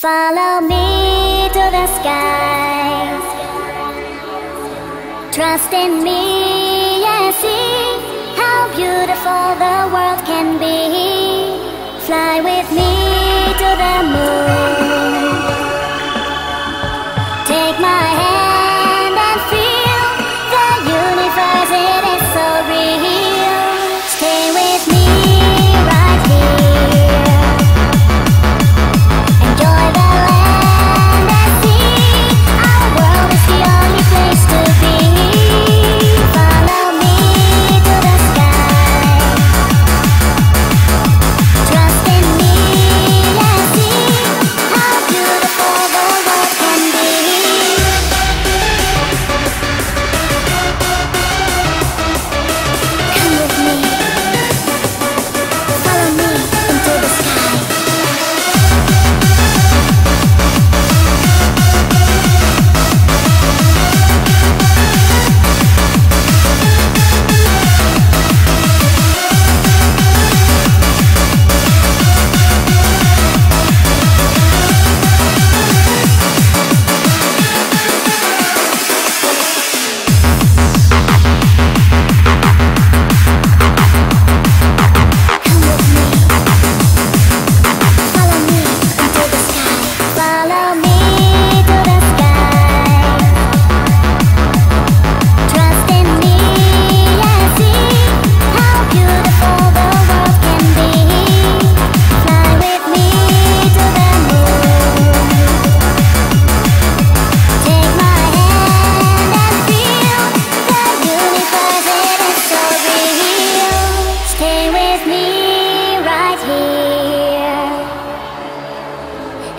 Follow me to the skies. Trust in me and see how beautiful the world can be. Fly with me to the moon. Take my hand and feel the universe, it is so real. Stay with me right here. Enjoy the land and sea. Our world is the only place to be. Follow me to the sky. Trust in me and see how beautiful the world can be. Come with me. Follow me into the sky.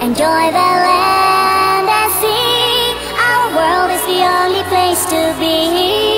Enjoy the land and sea. Our world is the only place to be.